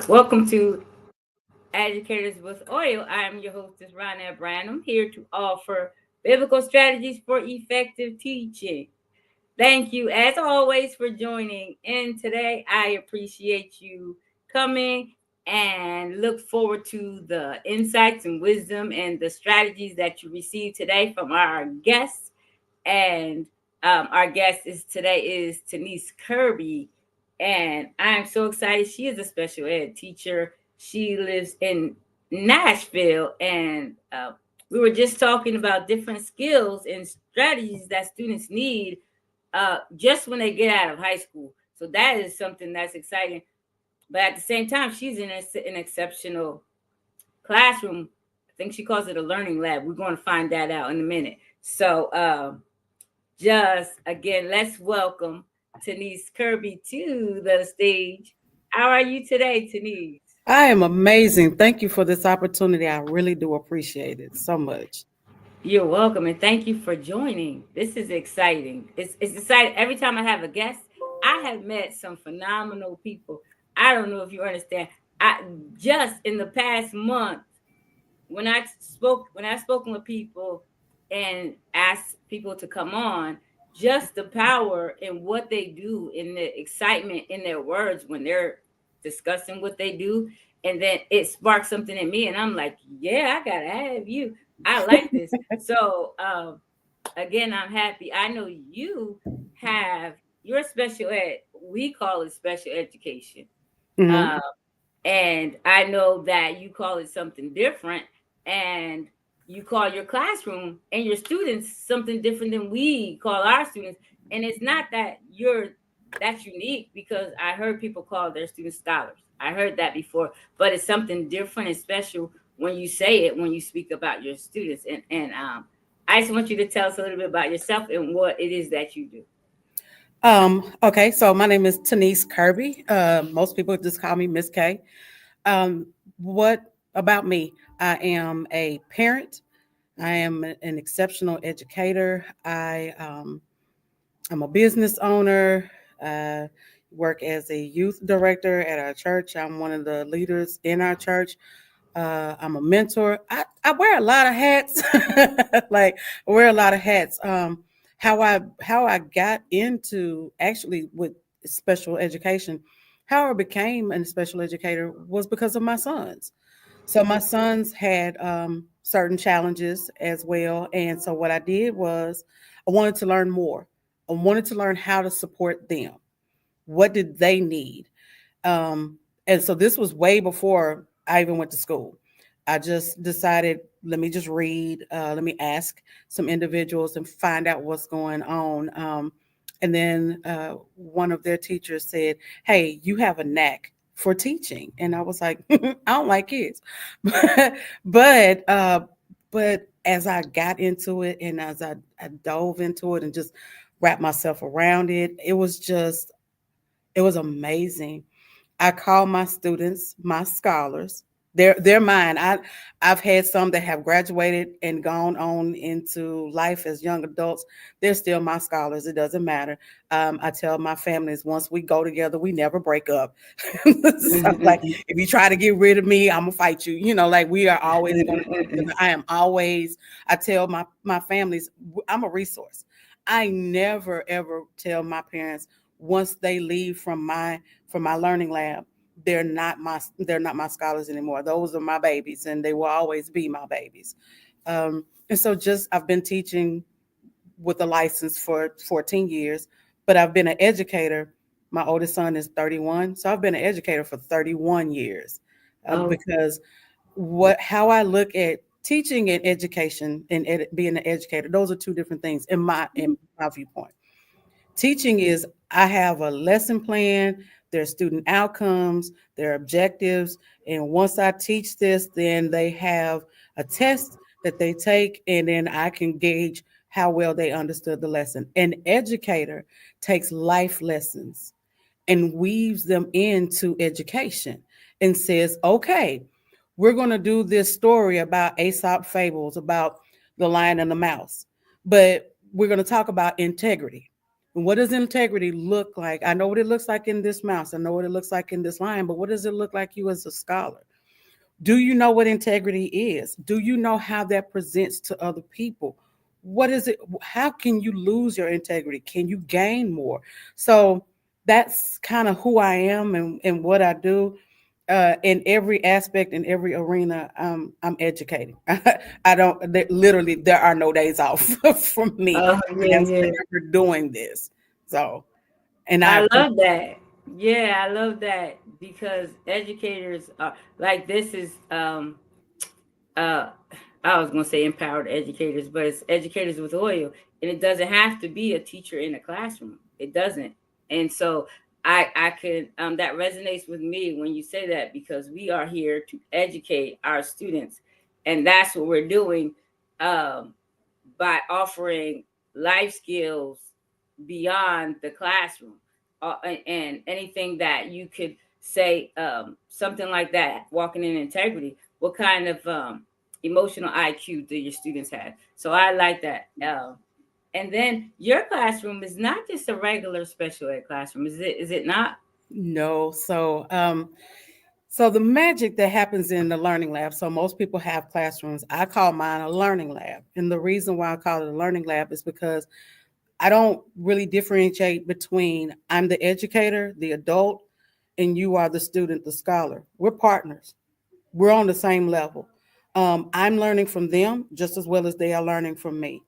Welcome to Educators with Oil. I am your hostess, Ronette Branham, here to offer biblical strategies for effective teaching. Thank you, as always, for joining in today. I appreciate you coming and look forward to the insights and wisdom and the strategies that you receive today from our guests. And our guest is today is Teneice Kirby, and I'm so excited. She is a special ed teacher. She lives in Nashville, and we were just talking about different skills and strategies that students need just when they get out of high school. So that is something that's exciting. But at the same time, she's in an exceptional classroom. I think she calls it a learning lab. We're going to find that out in a minute. So just again, let's welcome Teneice Kirby to the stage. How are you today, Teneice? I am amazing. Thank you for this opportunity. I really do appreciate it so much. You're welcome, and thank you for joining. This is exciting. It's exciting. Every time I have a guest, I have met some phenomenal people. I don't know if you understand. I just in the past month, when I've spoken with people and asked people to come on, just the power in what they do, in the excitement in their words when they're discussing what they do, and then it sparks something in me, and I'm like, yeah, I gotta have you. I like this. So again, I'm happy. I know you have your special ed. We call it special education. hmm Uh, and I know that you call it something different, and you call your classroom and your students something different than we call our students. And it's not that that's unique, because I heard people call their students scholars. I heard that before, but it's something different and special when you say it, when you speak about your students. And I just want you to tell us a little bit about yourself and what it is that you do. Okay, so my name is Teneice Kirby. Most people just call me Miss K. What about me? I am a parent. I am an exceptional educator. I'm a business owner. Uh, work as a youth director at our church. I'm one of the leaders in our church. I'm a mentor. I wear a lot of hats. Like I wear a lot of hats. How I got into actually with special education, how I became a special educator was because of my sons. So my sons had certain challenges as well, and so what I did was I wanted to learn more. I wanted to learn how to support them. What did they need? And so this was way before I even went to school. I just decided, let me just read, let me ask some individuals and find out what's going on. And then one of their teachers said, "Hey, you have a knack for teaching." And I was like, I don't like kids. but, uh, but as I got into it and as I dove into it and just wrapped myself around it, it was amazing. I call my students my scholars. They're mine. I've had some that have graduated and gone on into life as young adults. They're still my scholars. It doesn't matter. I tell my families once we go together, we never break up. So like if you try to get rid of me, I'm gonna fight you. Like we are always gonna be together. I am always. I tell my families I'm a resource. I never ever tell my parents once they leave from my learning lab, they're not my scholars anymore. Those are my babies, and they will always be my babies. And so, just I've been teaching with a license for 14 years, but I've been an educator. My oldest son is 31, so I've been an educator for 31 years Oh, because what how I look at teaching and education and being an educator, those are two different things in my viewpoint. Teaching is I have a lesson plan, their student outcomes, their objectives, and once I teach this, then they have a test that they take, and then I can gauge how well they understood the lesson. An educator takes life lessons and weaves them into education and says, okay, we're going to do this story about Aesop fables, about the lion and the mouse, but we're going to talk about integrity. And what does integrity look like? I know what it looks like in this mouse. I know what it looks like in this line, but what does it look like you as a scholar? Do you know what integrity is? Do you know how that presents to other people? What is it? How can you lose your integrity? Can you gain more? So that's kind of who I am and what I do. In every aspect, in every arena, I'm educating. I don't literally. There are no days off from me. Oh I yeah, am yeah. forever doing this. So, and I I appreciate. love that. Yeah, I love that because educators are like this is uh I was gonna say empowered educators, but it's educators with oil. And it doesn't have to be a teacher in a classroom. It doesn't. And so I could that resonates with me when you say that because we are here to educate our students. And that's what we're doing um by offering life skills beyond the classroom. And anything that you could say, something like that, walking in integrity, what kind of emotional IQ do your students have? So I like that. And then your classroom is not just a regular special ed classroom, is it? Is it not? No, so the magic that happens in the learning lab. So most people have classrooms. I call mine a learning lab, and the reason why I call it a learning lab is because I don't really differentiate between I'm the educator, the adult, and you are the student, the scholar. We're partners. We're on the same level. I'm learning from them just as well as they are learning from me.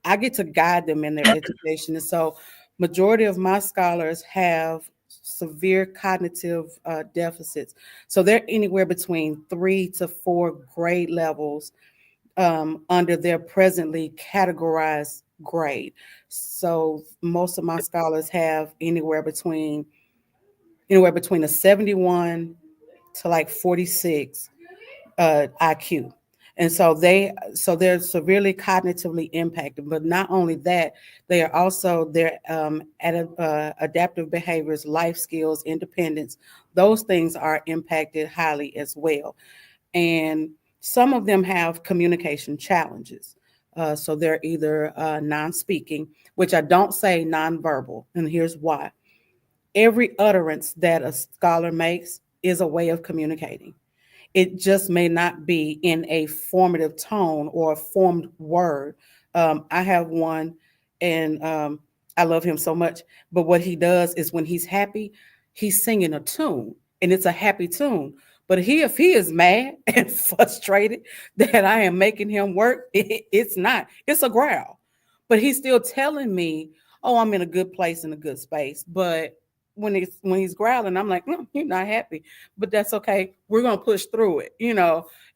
I get to guide them in their education. And so, majority of my scholars have severe cognitive deficits. So, they're anywhere between 3 to 4 grade levels under their presently categorized grade. So, most of my scholars have anywhere between a 71 to like 46 IQ. And so they're severely cognitively impacted. But not only that, they are also their adaptive behaviors, life skills, independence. Those things are impacted highly as well. And some of them have communication challenges. So they're either non-speaking, which I don't say nonverbal, and here's why. Every utterance that a scholar makes is a way of communicating. It just may not be in a formative tone or a formed word. I have one, and I love him so much. But what he does is when he's happy, he's singing a tune, and it's a happy tune. But if he is mad and frustrated that I am making him work, it's not. It's a growl. But he's still telling me, "Oh, I'm in a good place in a good space." But when he's growling, I'm like, "You're not happy." But that's okay. We're gonna push through it.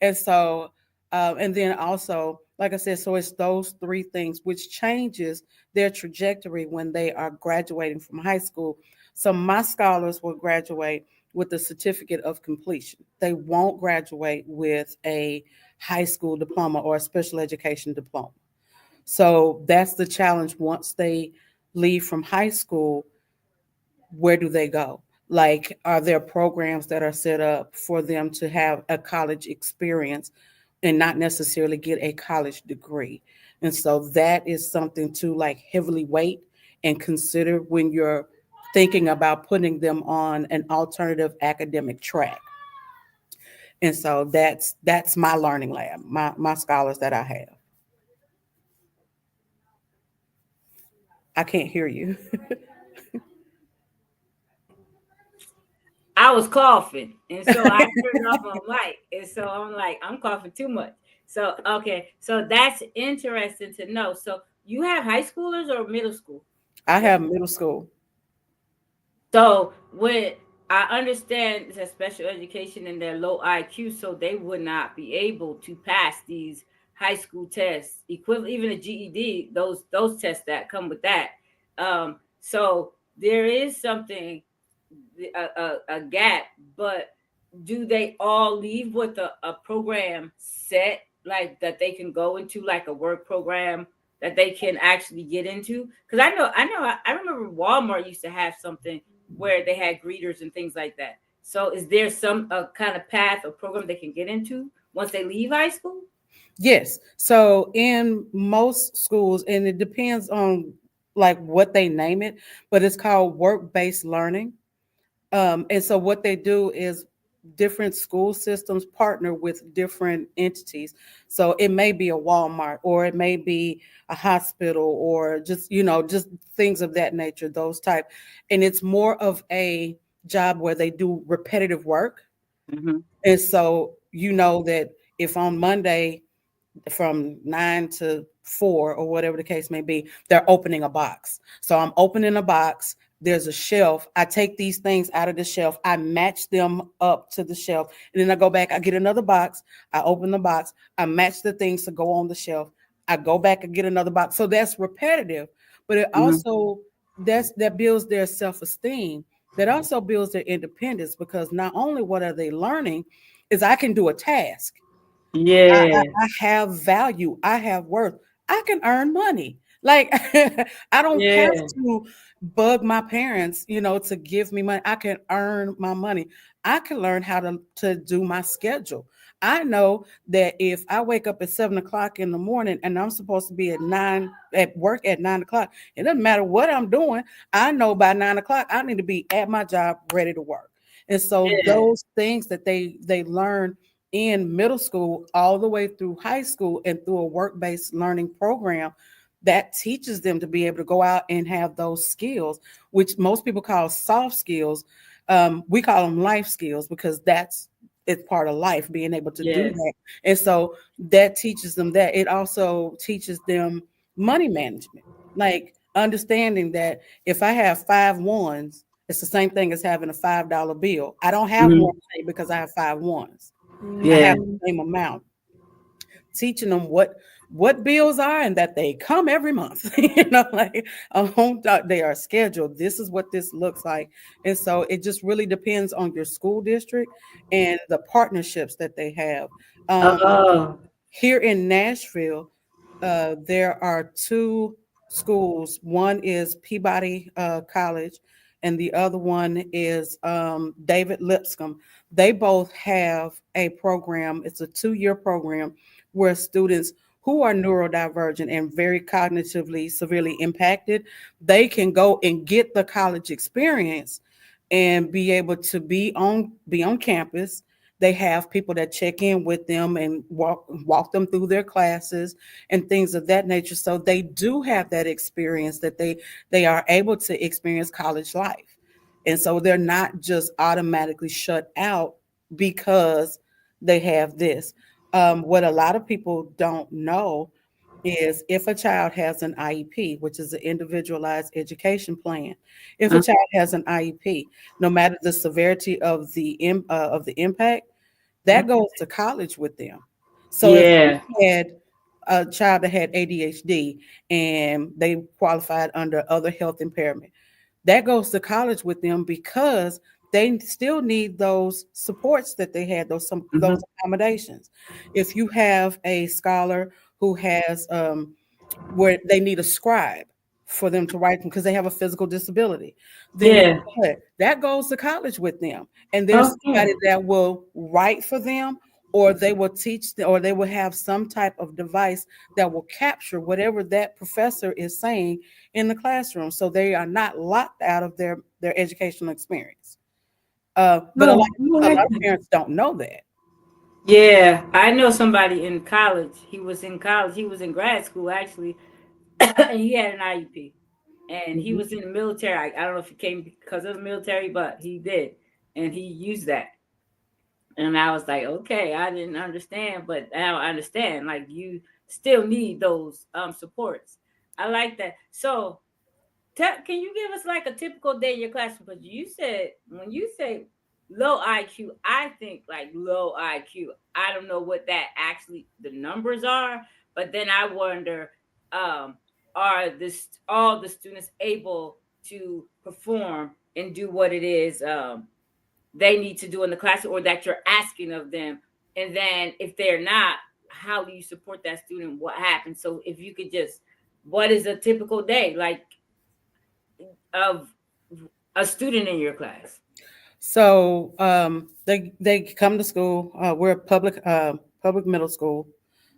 And so, and then also, like I said, so it's those three things which changes their trajectory when they are graduating from high school. So my scholars will graduate with a certificate of completion. They won't graduate with a high school diploma or a special education diploma. So that's the challenge once they leave from high school. Where do they go? Like, are there programs that are set up for them to have a college experience and not necessarily get a college degree? And so that is something to like heavily weight and consider when you're thinking about putting them on an alternative academic track. And so that's my learning lab, my scholars that I have. I can't hear you. I was coughing, and so I turned off my mic, and so I'm like, I'm coughing too much. So okay, so that's interesting to know. So you have high schoolers or middle school? I What? have middle school. So when I understand it's a special education and they're low IQ, so they would not be able to pass these high school tests, equivalent even a GED, those tests that come with that. So there is something a gap, but do they all leave with a program set like that they can go into, like a work program that they can actually get into? Because I remember Walmart used to have something where they had greeters and things like that. So is there some kind of path or program they can get into once they leave high school? Yes. So in most schools, and it depends on like what they name it, but it's called work-based learning. And so what they do is different school systems partner with different entities. So it may be a Walmart, or it may be a hospital, or just, just things of that nature, those type. And it's more of a job where they do repetitive work. Mm-hmm. And so you know that if on Monday from 9 to 4 or whatever the case may be, they're opening a box. So I'm opening a box. There's a shelf. I take these things out of the shelf. I match them up to the shelf. And then I go back. I get another box. I open the box. I match the things to go on the shelf. I go back and get another box. So that's repetitive, but it Mm-hmm. also that builds their self-esteem. That also builds their independence, because not only what are they learning is I can do a task. Yeah. I have value. I have worth. I can earn money. Like I don't have Yeah. to bug my parents, to give me money. I can earn my money. I can learn how to do my schedule. I know that if I wake up at 7 o'clock in the morning and I'm supposed to be at work at 9 o'clock, it doesn't matter what I'm doing. I know by 9 o'clock I need to be at my job ready to work. And so Yeah. those things that they learn in middle school all the way through high school and through a work-based learning program, that teaches them to be able to go out and have those skills, which most people call soft skills. We call them life skills, because it's part of life, being able to do Yes. that. And so that teaches them that. It also teaches them money management, like understanding that if I have 5 ones, it's the same thing as having a $5 bill. I don't have more Mm-hmm. money because I have 5 ones. I have Yeah. the same amount. Teaching them what bills are, and that they come every month. Like a home doc, they are scheduled. This is what this looks like. And so it just really depends on your school district and the partnerships that they have. Um, Oh. Here in Nashville, there are two schools. One is Peabody College, and the other one is David Lipscomb. They both have a program. It's a 2-year program where students who are neurodivergent and very cognitively severely impacted, they can go and get the college experience and be able to be on campus. They have people that check in with them and walk them through their classes and things of that nature. So they do have that experience, that they are able to experience college life. And so they're not just automatically shut out because they have this. What a lot of people don't know is, if a child has an IEP, which is an individualized education plan, if a Uh, child has an IEP, no matter the severity of the impact, that goes to college with them. So if yeah. we had a child that had ADHD and they qualified under other health impairment, that goes to college with them, because they still need those supports that they had, those Mm-hmm. accommodations. If you have a scholar who has where they need a scribe for them to write them because they have a physical disability, then guess Yeah. what? That goes to college with them. And there's Okay. somebody that will write for them, or they will teach them, or they will have some type of device that will capture whatever that professor is saying in the classroom, so they are not locked out of their educational experience. But a lot No, you a lot like of that. parents don't know that. Yeah, I know somebody in college. He was in college. He was in grad school actually, and he had an IEP. And he Mhm. was in the military. I don't know if he came because of the military, but he did, and he used that. And I was like, okay, I didn't understand, but now I understand. Like you still need those supports. I like that. So can you give us like a typical day in your classroom? Because you said when you say low IQ, I think like low IQ. I don't know what that actually the numbers are, but then I wonder, um, are this all the students able to perform and do what it is they need to do in the classroom or that you're asking of them? And then if they're not, how do you support that student? What happens? So if you could just, what is a typical day like of a student in your class? So they come to school. We're a public middle school,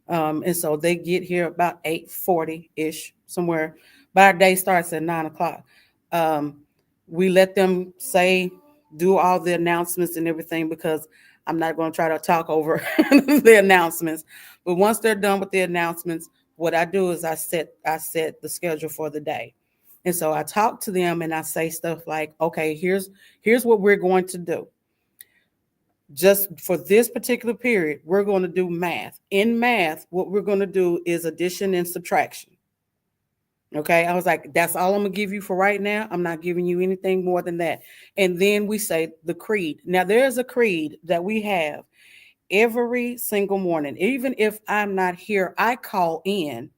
and so they get here about 8:40 ish somewhere. but our day starts at 9 o'clock. Um, we let them say, do all the announcements and everything because I'm not going to try to talk over the announcements. But once they're done with the announcements, what I do is I set the schedule for the day. And so I talk to them and I say stuff like, okay, here's what we're going to do. Just for this particular period, we're going to do math. In math, what we're going to do is addition and subtraction. Okay. I was like, that's all I'm going to give you for right now. I'm not giving you anything more than that. And then we say the creed. Now, there's a creed that we have every single morning. Even if I'm not here, I call in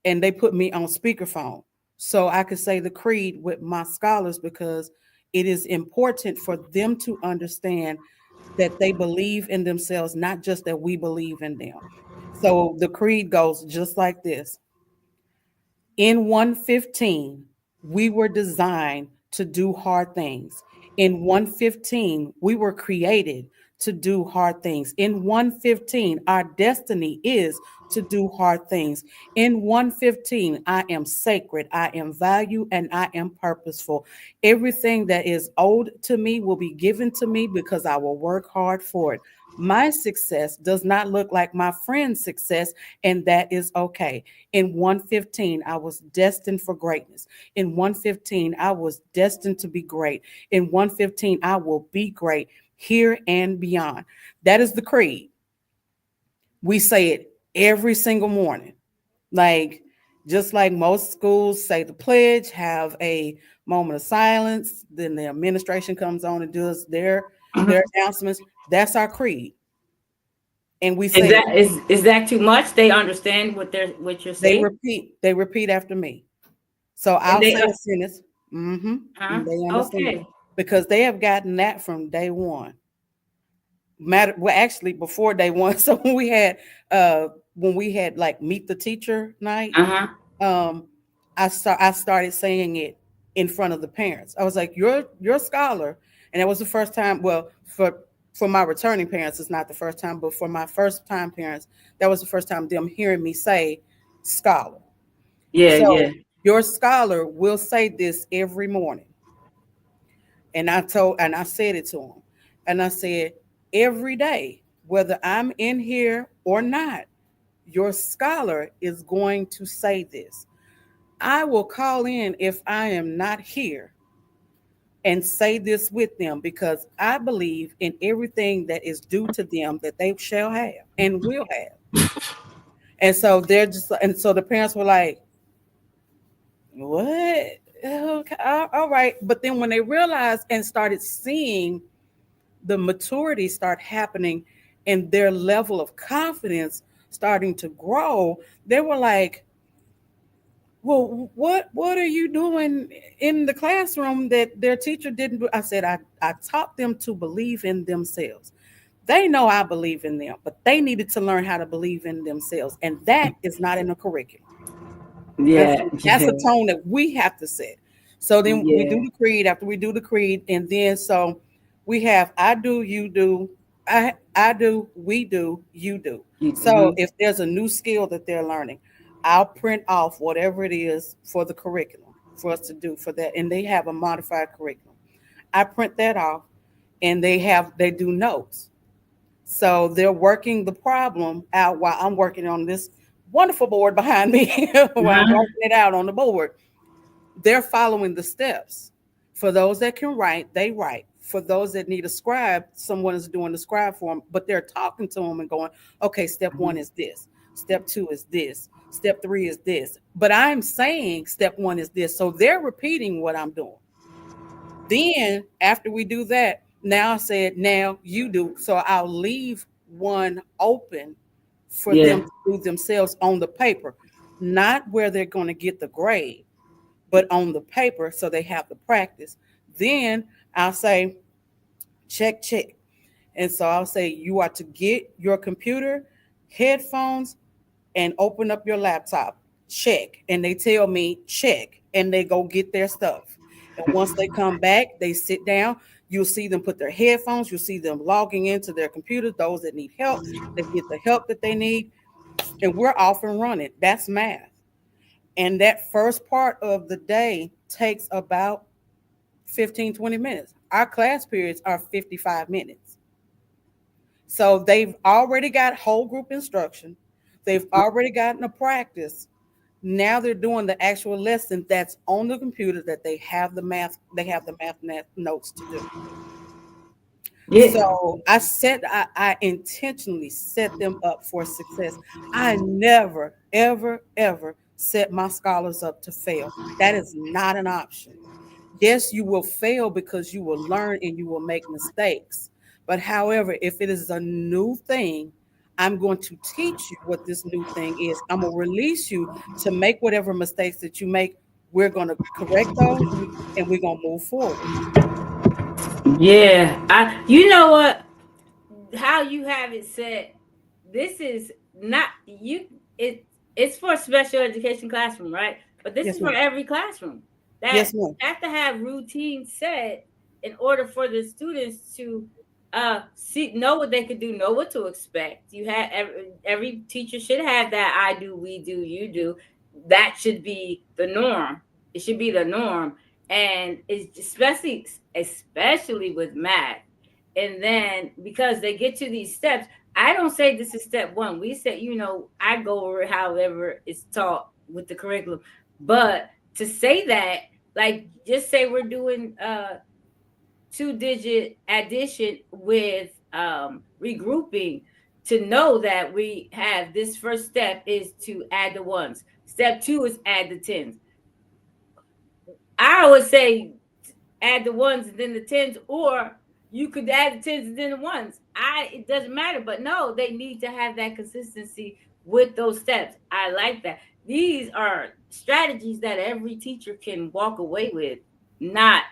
and they put me on speakerphone so I could say the creed with my scholars because it is important for them to understand that they believe in themselves, not just that we believe in them. So the creed goes just like this. In 115, we were designed to do hard things. In 115, we were created to do hard things. In 115, our destiny is to do hard things. In 115, I am sacred, I am valued, and I am purposeful. Everything that is owed to me will be given to me because I will work hard for it. My success does not look like my friend's success, and that is okay. In 115, I was destined for greatness. In 115, I was destined to be great. In 115, I will be great here and beyond. That is the creed. We say it every single morning. Like, just like most schools say the pledge, have a moment of silence, then the administration comes on and does their Mhm. announcements. That's our creed. And we Is say it. that is that too much? They understand what you're They saying, repeat. They repeat after me. So and I'll they say a sentence, and they understand okay. because they have gotten that from day one. Matter well, actually before day one. So when we had like meet the teacher night, Uh-huh. um, I started saying it in front of the parents. I was like, "You're a scholar," and that was the first time. Well, for my returning parents, it's not the first time, but for my first time parents, that was the first time them hearing me say scholar. Yeah, So yeah. your scholar will say this every morning. And I said it to him. And I said, every day, whether I'm in here or not, your scholar is going to say this. I will call in if I am not here and say this with them because I believe in everything that is due to them that they shall have and will have. And so and so the parents were like, what? Okay, all right. But then when they realized and started seeing the maturity start happening and their level of confidence starting to grow, they were like, well, what are you doing in the classroom that their teacher didn't do? I said, I taught them to believe in themselves. They know I believe in them, but they needed to learn how to believe in themselves. And that is not in the curriculum. And Yeah, so that's yeah, a tone that we have to set. So then we do yeah. the creed after we do the creed, and then so we have I do, you do, I do, we do, you do. So Mm-hmm. if there's a new skill that they're learning, I'll print off whatever it is for the curriculum for us to do for that, and they have a modified curriculum. I print that off, and they do notes. So they're working the problem out while I'm working on this wonderful board behind me while I'm Uh-huh. working it out on the board. They're following the steps. For those that can write, they write. For those that need a scribe, someone is doing the scribe for them, but they're talking to them and going, okay, step one is this. Step two is this. Step three is this. But I'm saying step one is this. So they're repeating what I'm doing. Then after we do that, now I said, now you do. So I'll leave one open for Yeah. them to do themselves on the paper, not where they're going to get the grade, but on the paper so they have the practice. Then I'll say, check, check. And so I'll say, you are to get your computer, headphones, and open up your laptop. Check. And they tell me, check. And they go get their stuff. And once they come back, they sit down. You'll see them put their headphones. You'll see them logging into their computers. Those that need help, they get the help that they need. And we're off and running. That's math. And that first part of the day takes about 15, 20 minutes. Our class periods are 55 minutes. So they've already got whole group instruction. They've already gotten a practice. Now they're doing the actual lesson that's on the computer that they have the notes to do. Yeah. So I intentionally set them up for success. I never, ever, ever set my scholars up to fail. That is not an option. Yes, you will fail because you will learn and you will make mistakes. But however, if it is a new thing, I'm going to teach you what this new thing is. I'm going to release you to make whatever mistakes that you make. We're going to correct those and we're going to move forward. Yeah. You know what? How you have it set, this is not you it it's for a special education classroom, right? But this is Yes, for ma'am. every classroom that Yes, ma'am. have to have routine set in order for the students to see, know what they could do, know what to expect. You have every teacher should have that I do, we do, you do. That should be the norm. It should be the norm. And it's especially with math. And then because they get to these steps, I don't say this is step one. We say, I go over it however it's taught with the curriculum. But to say that, like, just say we're doing 2-digit addition with regrouping, to know that we have this first step is to add the ones. Step two is add the tens. I would say add the ones and then the tens, or you could add the tens and then the ones. It doesn't matter, but no, they need to have that consistency with those steps. I like that. These are strategies that every teacher can walk away with, not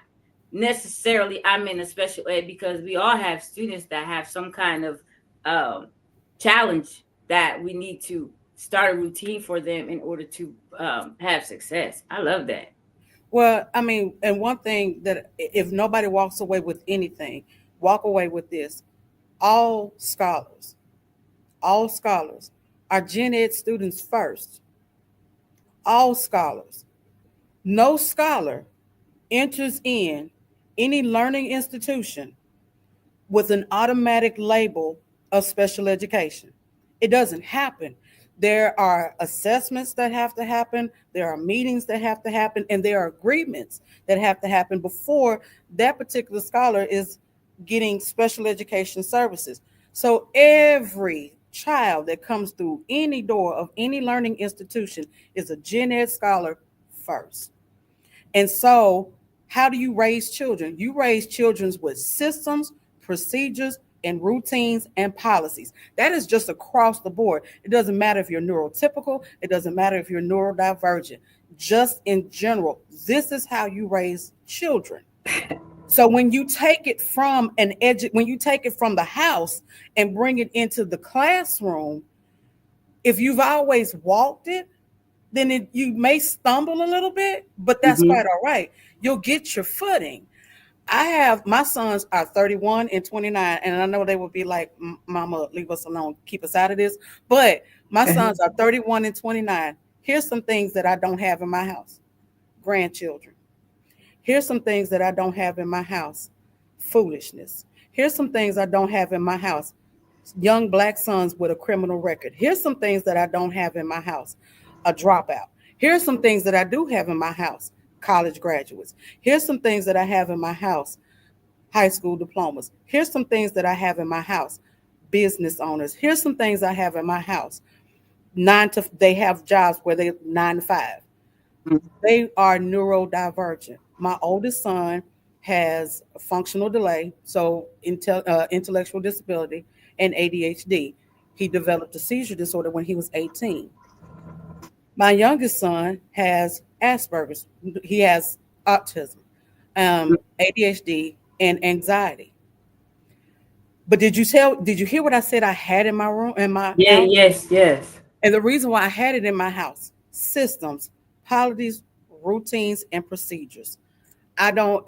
necessarily I'm in a special ed, because we all have students that have some kind of um, challenge that we need to start a routine for them in order to have success. I love that. Well, I mean, and one thing that if nobody walks away with anything, walk away with this. All scholars, all scholars are Gen Ed students first. All scholars. No scholar enters in any learning institution with an automatic label of special education. It doesn't happen. There are assessments that have to happen, there are meetings that have to happen, and there are agreements that have to happen before that particular scholar is getting special education services. So every child that comes through any door of any learning institution is a Gen Ed scholar first. And so, how do you raise children? You raise children with systems, procedures, and routines and policies. That is just across the board. It doesn't matter if you're neurotypical, it doesn't matter if you're neurodivergent. Just in general, this is how you raise children. So when you take it from when you take it from the house and bring it into the classroom, if you've always walked it, then you may stumble a little bit, but that's Mm-hmm. quite all right. You'll get your footing. I have my sons are 31 and 29, and I know they will be like, Mama, leave us alone, keep us out of this. But my sons are 31 and 29. Here's some things that I don't have in my house: grandchildren. Here's some things that I don't have in my house: foolishness. Here's some things I don't have in my house: young black sons with a criminal record. Here's some things that I don't have in my house: a dropout. Here's some things that I do have in my house: college graduates. Here's some things that I have in my house: high school diplomas. Here's some things that I have in my house: business owners. Here's some things I have in my house: they have jobs where they 9 to 5. They are neurodivergent. My oldest son has a functional delay, so intellectual disability and ADHD. He developed a seizure disorder when he was 18. My youngest son has Asperger's. He has autism, ADHD, and anxiety. But Did you hear what I said I had in my room, in my Yeah, house? yes, yes. And the reason why I had it in my house: systems, policies, routines, and procedures. I don't.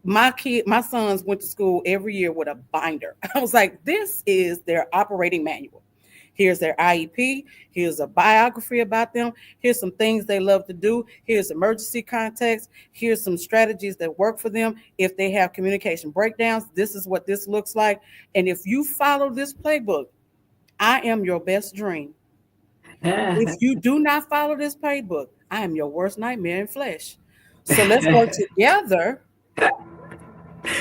My sons went to school every year with a binder. I was like, this is their operating manual. Here's their IEP. Here's a biography about them. Here's some things they love to do. Here's emergency contacts. Here's some strategies that work for them. If they have communication breakdowns, this is what this looks like. And if you follow this playbook, I am your best dream. If you do not follow this playbook, I am your worst nightmare in flesh. So let's work together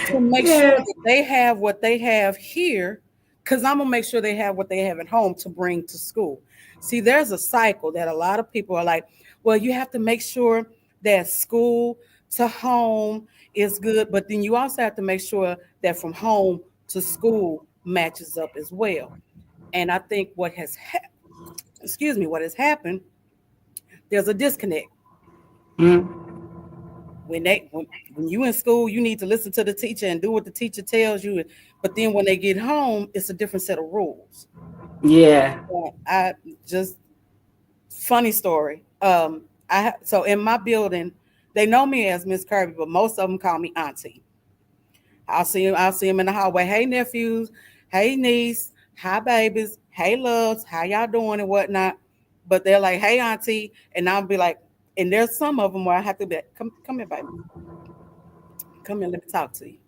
to make sure Yeah. that they have what they have here, because I'm gonna make sure they have what they have at home to bring to school. See, there's a cycle that a lot of people are like, well, you have to make sure that school to home is good, but then you also have to make sure that from home to school matches up as well. And I think excuse me, what has happened, there's a disconnect. Mm. When you in school, you need to listen to the teacher and do what the teacher tells you. But then when they get home, it's a different set of rules. Yeah. I just funny story. So in my building, they know me as Miss Kirby, but most of them call me Auntie. I'll see them in the hallway. Hey nephews, hey niece, hi babies, hey loves, how y'all doing and whatnot. But they're like, hey Auntie, and I'll be like, and there's some of them where I have to be like, come here, baby, come here, let me talk to you.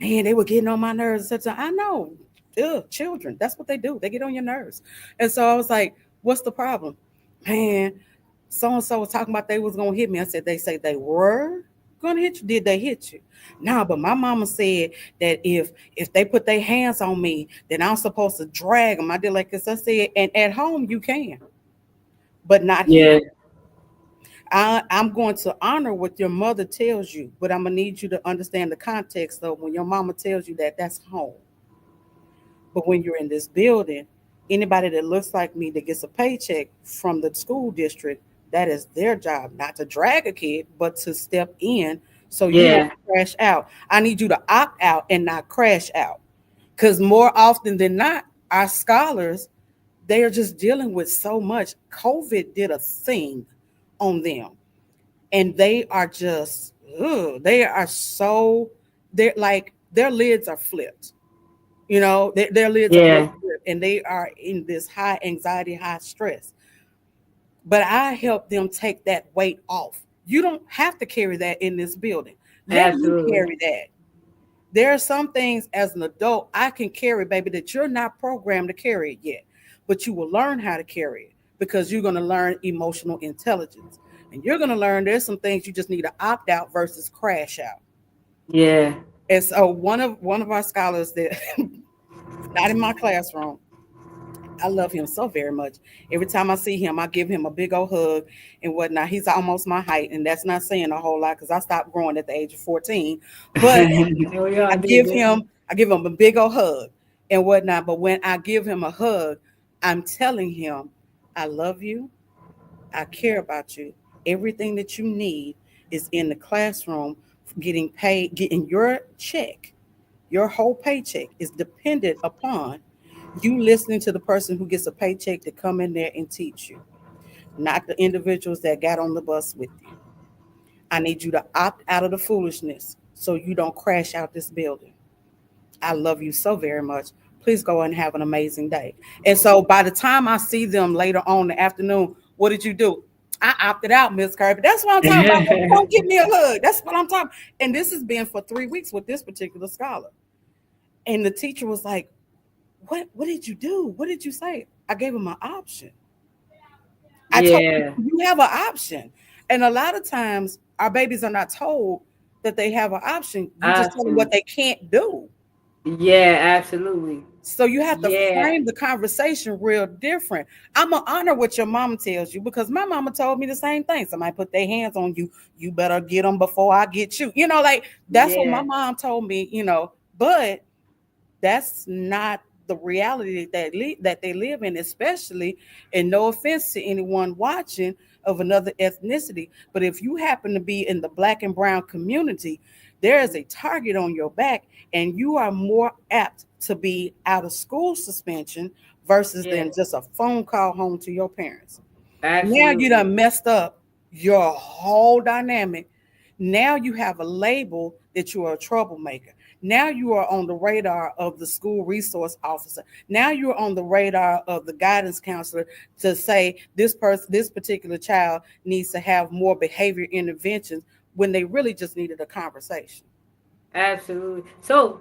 Man, they were getting on my nerves. I know, ugh, children, that's what they do. They get on your nerves. And so I was like, what's the problem? Man, so and so was talking about they was gonna hit me. I said, they say they were gonna hit you. Did they hit you? Nah, but my mama said that if they put their hands on me, then I'm supposed to drag them. I did like this. I said, and at home you can, but not here. Yeah. I'm going to honor what your mother tells you, but I'm gonna need you to understand the context of when your mama tells you that that's home. But when you're in this building, anybody that looks like me that gets a paycheck from the school district, that is their job, not to drag a kid, but to step in so you don't Yeah. crash out. I need you to opt out and not crash out. Because more often than not, our scholars, they are just dealing with so much. COVID did a thing on them. And they are just, ugh, they are so, they're like, their lids are flipped. Their lids are Yeah. really good and they are in this high anxiety, high stress. But I help them take that weight off. You don't have to carry that in this building. Let me Absolutely. carry that. There are some things as an adult I can carry, baby, that you're not programmed to carry it yet. But you will learn how to carry it because you're going to learn emotional intelligence. And you're going to learn there's some things you just need to opt out versus crash out. Yeah. And so one of our scholars that not in my classroom, I love him so very much. Every time I see him, I give him a big old hug and whatnot. He's almost my height, and that's not saying a whole lot because I stopped growing at the age of 14. But We all I did give that. him I give him a big old hug and whatnot. But when I give him a hug, I'm telling him, I love you, I care about you. Everything that you need is in the classroom, getting paid, getting your check, your whole paycheck is dependent upon you listening to the person who gets a paycheck to come in there and teach you, not the individuals that got on the bus with you. I need you to opt out of the foolishness so you don't crash out this building. I love you so very much. Please go and have an amazing day. And so by the time I see them later on in the afternoon, what did you do? I opted out, Miss Kirby. That's what I'm talking about. Come give me a hug. That's what I'm talking. And this has been for 3 weeks with this particular scholar. And the teacher was like, what did you do? What did you say? I gave him an option. I told him, Yeah. you have an option. And a lot of times our babies are not told that they have an option. You just tell them what Options. they can't do. Yeah, absolutely. So you have to Yeah. frame the conversation real different. I'm gonna honor what your mama tells you because my mama told me the same thing. Somebody put their hands on you, you better get them before I get you. Like that's what my Yeah. mom told me. But that's not the reality that they live in, especially, and no offense to anyone watching of another ethnicity, but if you happen to be in the black and brown community, there is a target on your back and you are more apt to be out of school suspension versus Yeah. than just a phone call home to your parents. Now you Absolutely. done messed up your whole dynamic. Now you have a label that you are a troublemaker. Now you are on the radar of the school resource officer. Now you're on the radar of the guidance counselor to say this particular child needs to have more behavior interventions when they really just needed a conversation. Absolutely. So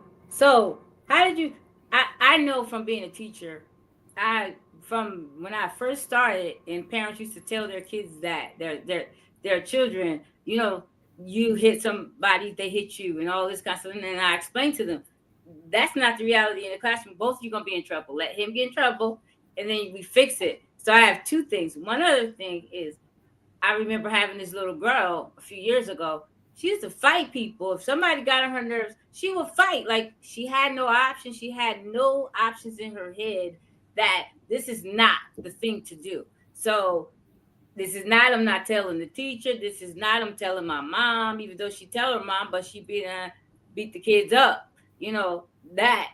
how did you? I know from being a teacher, I from when I first started, and parents used to tell their kids that their children, you hit somebody, they hit you, and all this kind of stuff. And then I explained to them, that's not the reality in the classroom. Both of you gonna be in trouble. Let him get in trouble, and then we fix it. So I have two things. One other thing is I remember having this little girl a few years ago. She used to fight people. If somebody got on her nerves, she would fight. Like she had no options. She had no options in her head that this is not the thing to do. So this is not I'm not telling the teacher. This is not I'm telling my mom, even though she tell her mom, but she beat the kids up. You know that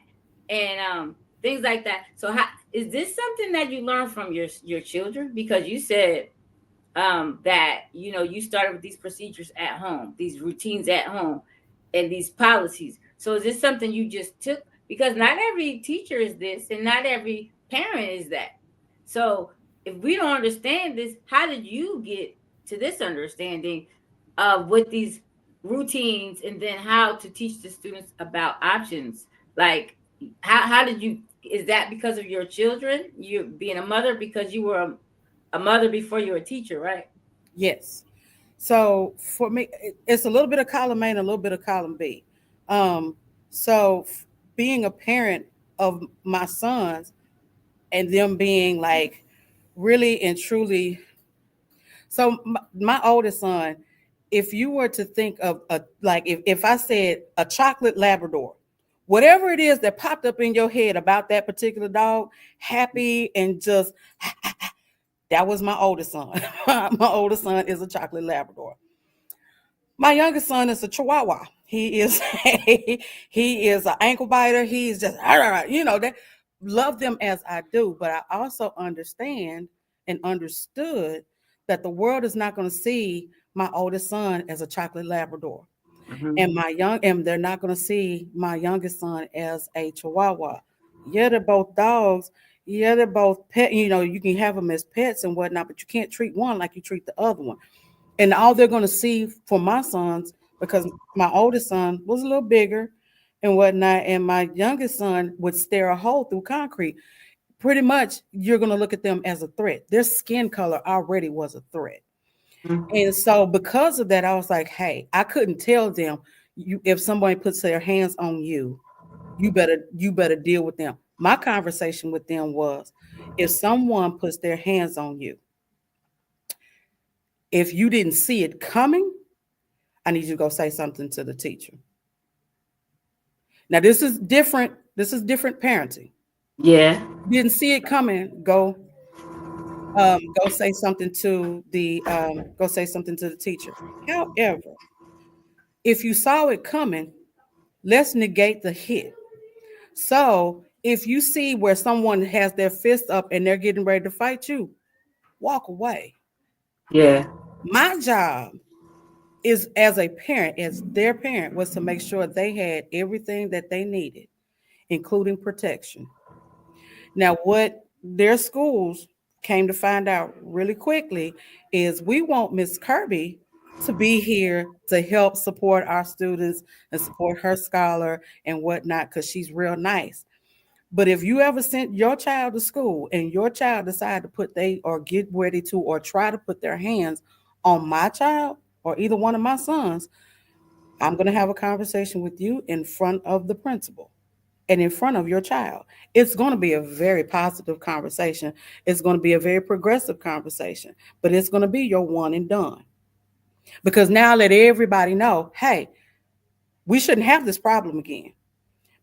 and things like that. So how is this something that you learn from your children? Because you said that you started with these procedures at home, these routines at home, and these policies. So is this something you just took? Because not every teacher is this, and not every parent is that. So if we don't understand this, how did you get to this understanding of what these routines, and then how to teach the students about options? Like how did you? Is that because of your children? You being a mother, because you were a mother before you were a teacher, right? Yes. So for me, it's a little bit of column A and a little bit of column B. Um, so being a parent of my sons and them being like really and truly, so my oldest son, if you were to think of a like if I said a chocolate Labrador, whatever it is that popped up in your head about that particular dog, happy and just that was my oldest son. My oldest son is a chocolate Labrador. My youngest son is a Chihuahua. He is he is an ankle biter. He's just that love them as I do, but I also understand and understood that the world is not going to see my oldest son as a chocolate Labrador, Mm-hmm. and they're not going to see my youngest son as a Chihuahua. Yeah, they're both dogs. Yeah, they're both pet. You can have them as pets and whatnot, but you can't treat one like you treat the other one. And all they're going to see for my sons, because my oldest son was a little bigger and whatnot, and my youngest son would stare a hole through concrete. Pretty much, you're going to look at them as a threat. Their skin color already was a threat. And so, because of that, I was like, hey, I couldn't tell them, if somebody puts their hands on you, you better deal with them. My conversation with them was, if someone puts their hands on you, if you didn't see it coming, I need you to go say something to the teacher. Now this is different. This is different parenting. Yeah. Didn't see it coming. Go say something to the teacher. However, if you saw it coming, let's negate the hit. So if you see where someone has their fist up and they're getting ready to fight you, walk away. Yeah. My job is, as a parent, as their parent, was to make sure they had everything that they needed, including protection. Now, what their schools came to find out really quickly is, we want Miss Kirby to be here to help support our students and support her scholar and whatnot, because she's real nice. But if you ever sent your child to school and your child decided to put they or get ready to or try to put their hands on my child or either one of my sons, I'm going to have a conversation with you in front of the principal and in front of your child. It's going to be a very positive conversation. It's going to be a very progressive conversation, but it's going to be your one and done. Because now let everybody know, hey, we shouldn't have this problem again.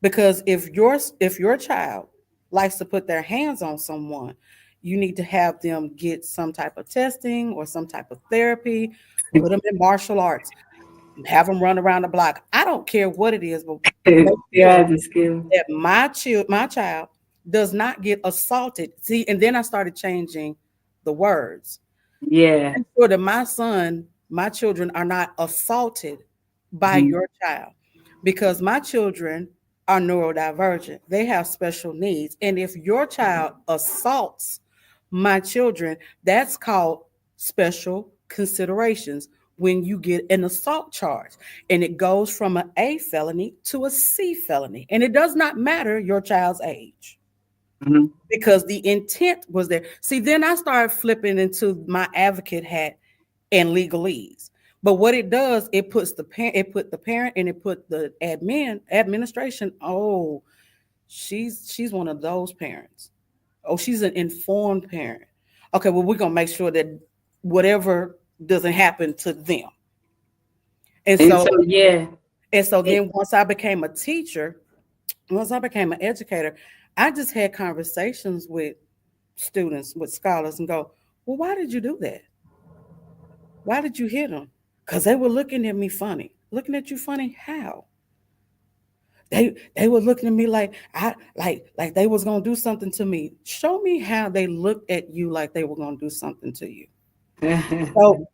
Because if your child likes to put their hands on someone, you need to have them get some type of testing or some type of therapy, put them in martial arts, have them run around the block. I don't care what it is, but make Yeah, sure the skill. that my child does not get assaulted. See, and then I started changing the words. Yeah. Make sure that my children are not assaulted by Mhm. your child. because my children are neurodivergent. They have special needs. And if your child assaults my children, that's called special considerations when you get an assault charge. And it goes from an A felony to a C felony. And it does not matter your child's age Mhm. because the intent was there. See, then I started flipping into my advocate hat and legalese. But what it does, it puts the parent, it put the parent, and it put the administration. Oh, she's one of those parents. Oh, she's an informed parent. Okay, well, we're gonna make sure that whatever doesn't happen to them. And And so so, yeah. and so It, then once I became a teacher, once I became an educator, I just had conversations with students, with scholars, and go, well, why did you do that? Why did you hit them? Because they were looking at me funny. Looking at you funny? How? They were looking at me like I like they was gonna do something to me. Show me how they looked at you like they were gonna do something to you.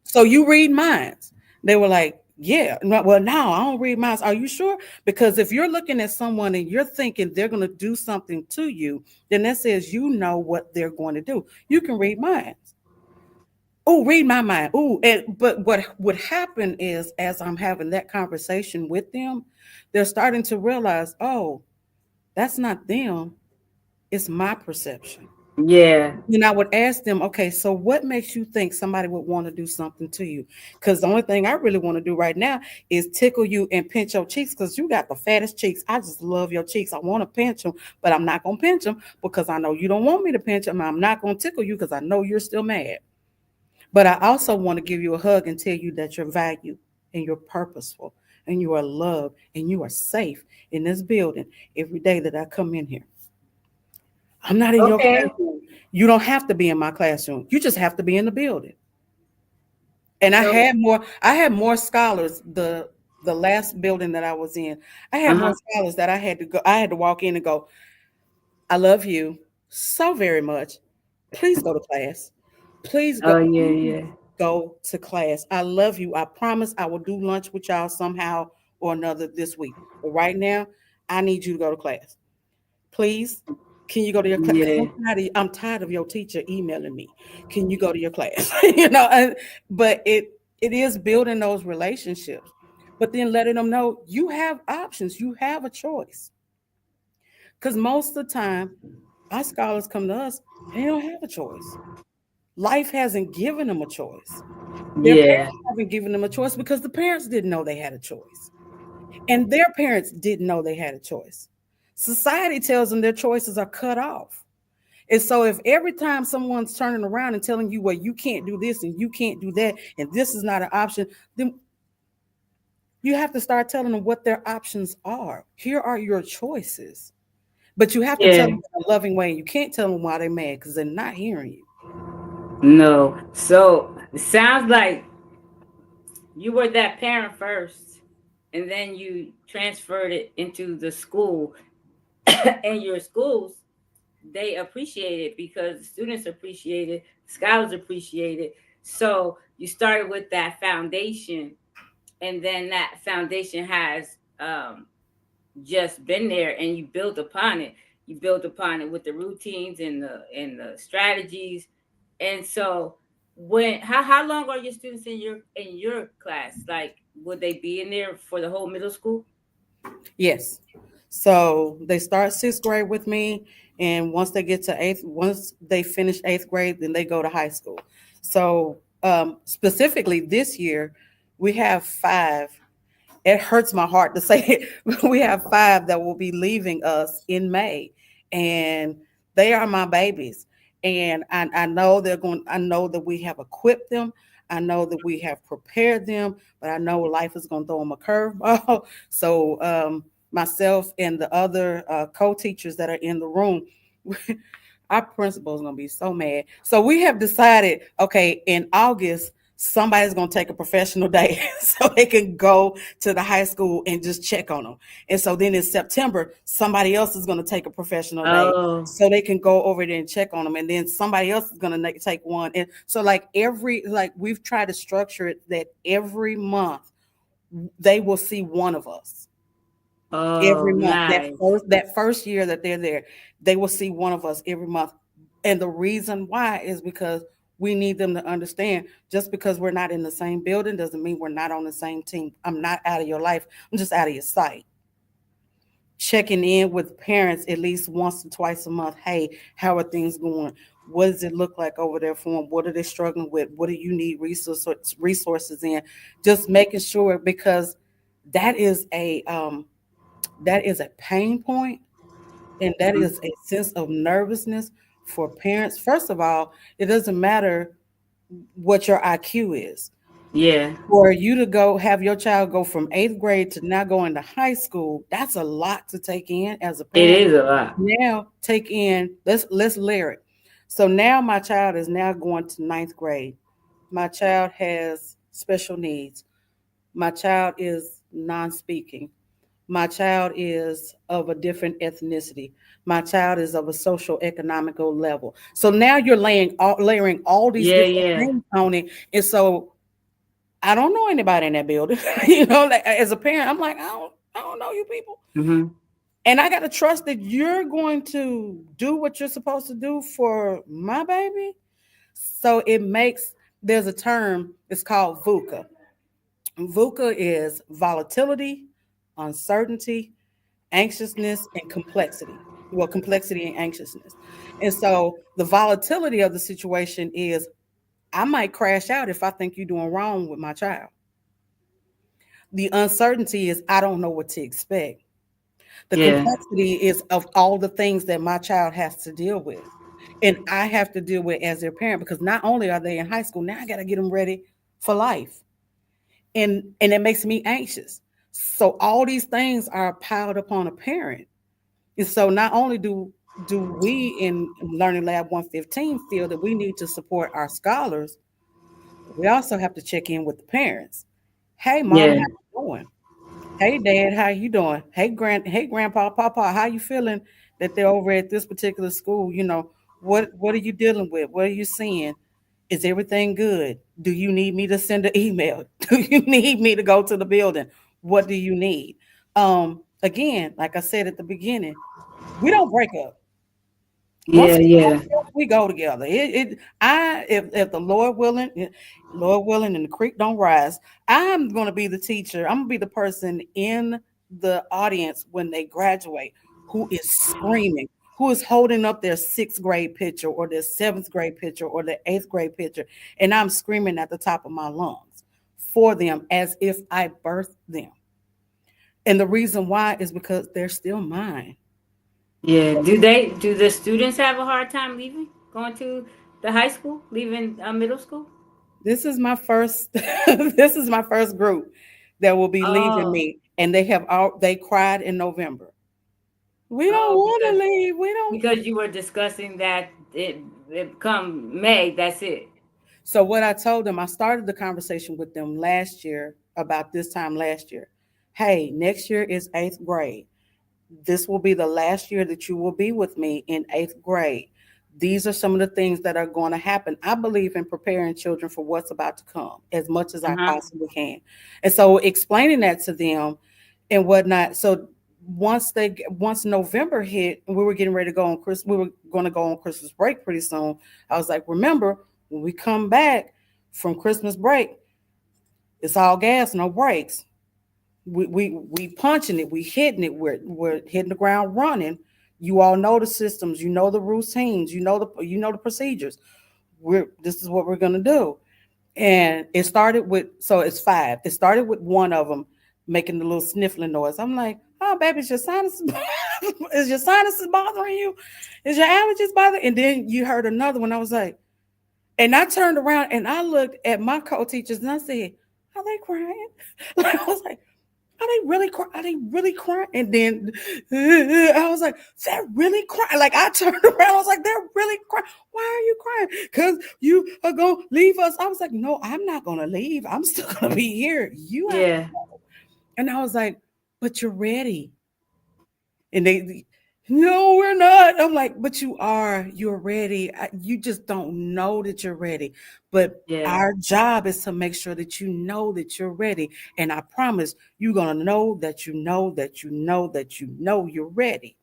So you read minds. They were like, yeah. No, well, no, I don't read minds. Are you sure? Because if you're looking at someone and you're thinking they're gonna do something to you, then that says you know what they're going to do. You can read minds. Oh, read my mind. Oh, and but what would happen is as I'm having that conversation with them, they're starting to realize, oh, that's not them, it's my perception. yeah. And I would ask them, okay, so what makes you think somebody would want to do something to you? Because the only thing I really want to do right now is tickle you and pinch your cheeks because you got the fattest cheeks. I just love your cheeks. I want to pinch them, but I'm not going to pinch them because I know you don't want me to pinch them. I'm not going to tickle you because I know you're still mad. But I also want to give you a hug and tell you that you're valued and you're purposeful and you are loved and you are safe in this building every day that I come in here. I'm not in your Okay. classroom. You don't have to be in my classroom. You just have to be in the building. And So, I had more scholars the last building that I was in. I had uh-huh. more scholars that I had to walk in and go, I love you so very much. Please go to class. Please go, Oh, yeah, please yeah. go to class. I love you. I promise I will do lunch with y'all somehow or another this week. But right now, I need you to go to class. Please, can you go to your class? Because Yeah. I'm tired of your teacher emailing me. Can you go to your class? you know, and, but it is building those relationships. But then letting them know you have options, you have a choice. Because most of the time, our scholars come to us, they don't have a choice. Life hasn't given them a choice. Their Yeah. parents haven't given them a choice because the parents didn't know they had a choice. And their parents didn't know they had a choice. Society tells them their choices are cut off. And so if every time someone's turning around and telling you, well, you can't do this and you can't do that, and this is not an option, then you have to start telling them what their options are. Here are your choices. But you have to tell Yeah. them in a loving way. You can't tell them why they're mad because they're not hearing you. No. So it sounds like you were that parent first, and then you transferred it into the school. And your schools, they appreciate it because the students appreciate it, scholars appreciate it. So you started with that foundation, and then that foundation has um, just been there, and you build upon it. You build upon it with the routines and the strategies. And so when how long are your students in your class? Like, would they be in there for the whole middle school? Yes. So they start sixth grade with me, and once they get to eighth, once they finish eighth grade, then they go to high school. So specifically this year, we have five. It hurts my heart to say it. We have five that will be leaving us in May, and they are my babies. And I know they're going. I know that we have equipped them. I know that we have prepared them, but I know life is going to throw them a curveball. So myself and the other co-teachers that are in the room, our principal is going to be so mad. So we have decided, okay, in August, somebody's going to take a professional day so they can go to the high school and just check on them. And so then in September, somebody else is going to take a professional day Oh, so they can go over there and check on them. And then somebody else is going to take one. And so like we've tried to structure it that every month they will see one of us. Oh, every month. nice. That first year that they're there, they will see one of us every month. And the reason why is because we need them to understand just because we're not in the same building doesn't mean we're not on the same team. I'm not out of your life. I'm just out of your sight. Checking in with parents at least once or twice a month. Hey, how are things going? What does it look like over there for them? What are they struggling with? What do you need resources in? Just making sure because that is a pain point and that Mhm. is a sense of nervousness for parents. First of all, it doesn't matter what your IQ is. Yeah, For you to go have your child go from eighth grade to now going to high school, that's a lot to take in as a it parent. is a lot. Now take in, let's layer it. So now my child is now going to ninth grade. My child has special needs. My child is non-speaking. My child is of a different ethnicity. My child is of a social economical level. So now you're layering all these Yeah, different yeah. things on it. And so I don't know anybody in that building. You know, like, as a parent, I'm like, I don't know you people. Hmm. And I got to trust that you're going to do what you're supposed to do for my baby. So it makes, there's a term, it's called VUCA. VUCA is volatility, uncertainty, anxiousness, and complexity. Well, complexity and anxiousness. And so the volatility of the situation is I might crash out if I think you're doing wrong with my child. The uncertainty is I don't know what to expect. The Yeah, complexity is of all the things that my child has to deal with. And I have to deal with as their parent because not only are they in high school, now I got to get them ready for life. And it makes me anxious. So all these things are piled upon a parent. And so not only do we in Learning Lab 115 feel that we need to support our scholars, we also have to check in with the parents. Hey mom, yeah, how you doing? Hey dad, how you doing? Hey grandpa, papa, how you feeling that they're over at this particular school? You know, what are you dealing with? What are you seeing? Is everything good? Do you need me to send an email? Do you need me to go to the building? What do you need? Again, like I said at the beginning, we don't break up. Once yeah, we go yeah, together, we go together. If the Lord willing, and the creek don't rise, I'm gonna be the teacher. I'm gonna be the person in the audience when they graduate who is screaming, who is holding up their sixth grade picture or their seventh grade picture or their eighth grade picture, and I'm screaming at the top of my lungs for them as if I birthed them. And the reason why is because they're still mine. yeah. Do the students have a hard time leaving, going to the high school, leaving middle school? This is my first this is my first group that will be leaving Oh, me and they cried in November. We don't oh, want to leave. We don't. because you were discussing that it come May, that's it. So what I told them, I started the conversation with them last year about this time last year. Hey, next year is 8th grade. This will be the last year that you will be with me in 8th grade. These are some of the things that are going to happen. I believe in preparing children for what's about to come as much as I Uh-huh. possibly can. And so explaining that to them and whatnot. So once November hit and we were getting ready to go on we were going to go on Christmas break pretty soon. I was like, remember, when we come back from Christmas break, it's all gas, no brakes. We punching it, we hitting it, we're hitting the ground running. You all know the systems, you know the routines, you know the procedures. This is what we're gonna do. And it started with so it's five. It started with one of them making the little sniffling noise. I'm like, oh baby, is your sinuses is your sinuses bothering you? Is your allergies bothering? And then you heard another one. I was like, and I turned around and I looked at my co-teachers and I said, are they crying? Like, I was like, are they really crying? Are they really crying? And then I was like, they're really crying. Like I turned around, I was like, they're really crying. Why are you crying? Because you are gonna leave us. I was like, no, I'm not gonna leave. I'm still gonna be here. You have to Yeah. go. And I was like, but you're ready. And no, we're not. I'm like, but you are. You're ready. You just don't know that you're ready. But Yeah. our job is to make sure that you know that you're ready. And I promise you're going to know that you know that you know that you know you're ready.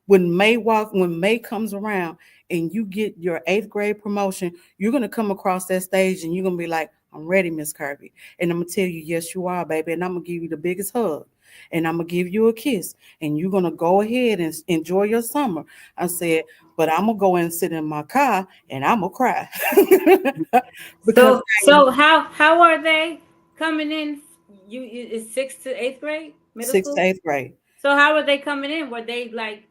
When May comes around and you get your eighth grade promotion, you're gonna come across that stage and you're gonna be like, I'm ready, Miss Kirby. And I'm gonna tell you, yes, you are, baby. And I'm gonna give you the biggest hug. And I'm gonna give you a kiss. And you're gonna go ahead and enjoy your summer. I said, but I'm gonna go and sit in my car and I'm gonna cry. Because So how are they coming in? Is sixth to eighth grade middle sixth to school? eighth grade. So how were they coming in? Were they like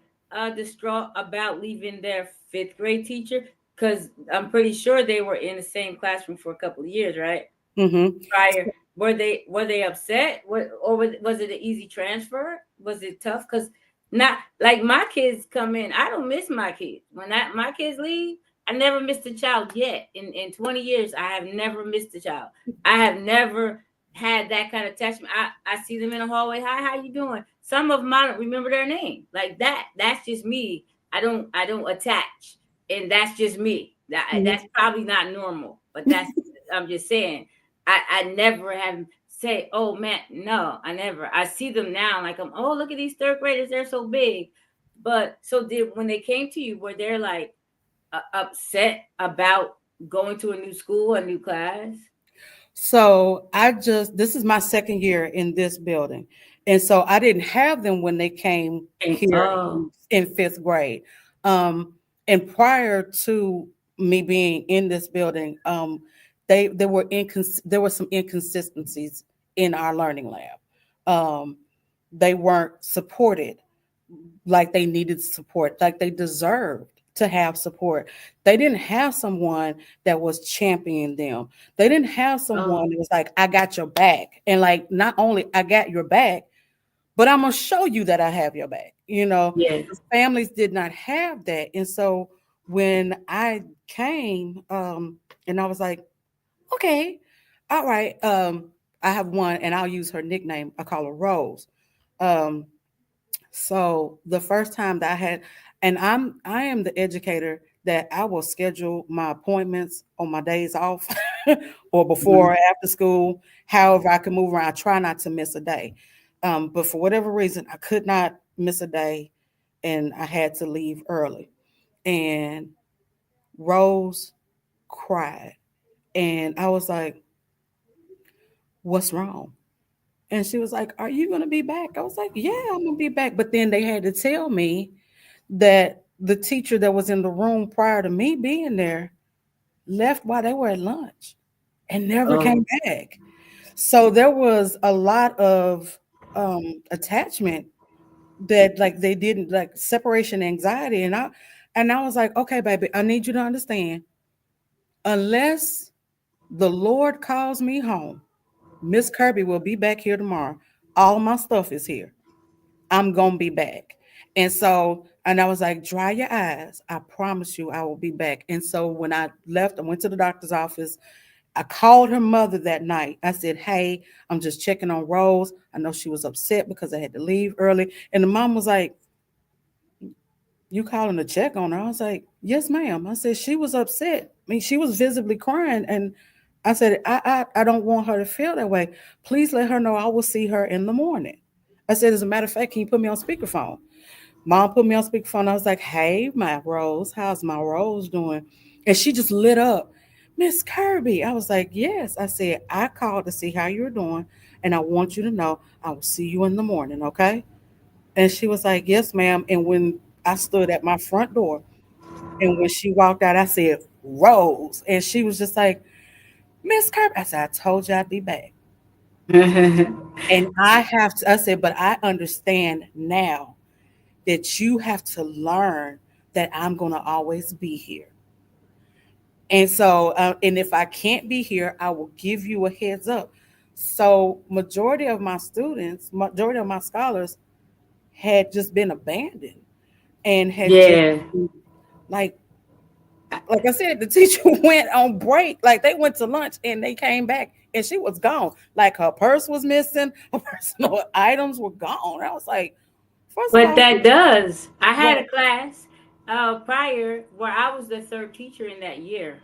distraught about leaving their fifth grade teacher? Because I'm pretty sure they were in the same classroom for a couple of years, right? Mm-hmm. Prior. Were they upset? What, or was it an easy transfer? Was it tough? Because not like my kids come in. I don't miss my kids. My kids leave, I never missed a child yet. In 20 years, I have never missed a child. I have never had that kind of attachment. I see them in the hallway. Hi, how you doing? Some of them I don't remember their name. Like that. That's just me. I don't attach. And that's just me. That's probably not normal. But that's I'm just saying. I never have say, oh man, no, I never. I see them now, like oh, look at these third graders, they're so big. But so did when they came to you, were they like upset about going to a new school, a new class? So this is my second year in this building. And so I didn't have them when they came here Oh, in fifth grade. Um, and prior to me being in this building, there were some inconsistencies in our learning lab. They weren't supported like they needed support, like they deserved to have support. They didn't have someone that was championing them. They didn't have oh, someone that was like, I got your back. And like, not only I got your back, but I'm going to show you that I have your back. yeah. The families did not have that. And so when I came, and I was like, okay, all right. I have one and I'll use her nickname. I call her Rose. Um, so the first time that I had, and I am the educator that I will schedule my appointments on my days off or before Mhm. or after school. However, I can move around. I try not to miss a day. But for whatever reason, I could not miss a day and I had to leave early. And Rose cried. And I was like, what's wrong? And she was like, are you going to be back? I was like, yeah, I'm going to be back. But then they had to tell me that the teacher that was in the room prior to me being there left while they were at lunch and never Oh, came back. So there was a lot of attachment that like they didn't like separation anxiety. And I was like, okay, baby, I need you to understand, unless the Lord calls me home, Miss Kirby will be back here tomorrow. All my stuff is here. I'm gonna be back. And I was like, dry your eyes. I promise you I will be back. And so when I left, I went to the doctor's office. I called her mother that night. I said, hey, I'm just checking on Rose. I know she was upset because I had to leave early. And the mom was like, you calling to check on her? I was like, yes, ma'am. I said, she was upset. I mean, she was visibly crying. And I said, I don't want her to feel that way. Please let her know I will see her in the morning. I said, as a matter of fact, can you put me on speakerphone? Mom put me on speakerphone. I was like, hey, my Rose, how's my Rose doing? And she just lit up. Miss Kirby. I was like, yes. I said, I called to see how you're doing. And I want you to know I will see you in the morning, okay? And she was like, yes, ma'am. And when I stood at my front door and when she walked out, I said, Rose. And she was just like, Miss Kirby. I said, I told you I'd be back. And I said, but I understand now that you have to learn that I'm going to always be here. And so, and if I can't be here, I will give you a heads up. So, majority of my scholars had just been abandoned and had just yeah. like, like I said, the teacher went on break. Like they went to lunch and they came back and she was gone. Like her purse was missing, her personal items were gone. I was like, First of But all, that does. I had right. a class prior where I was the third teacher in that year.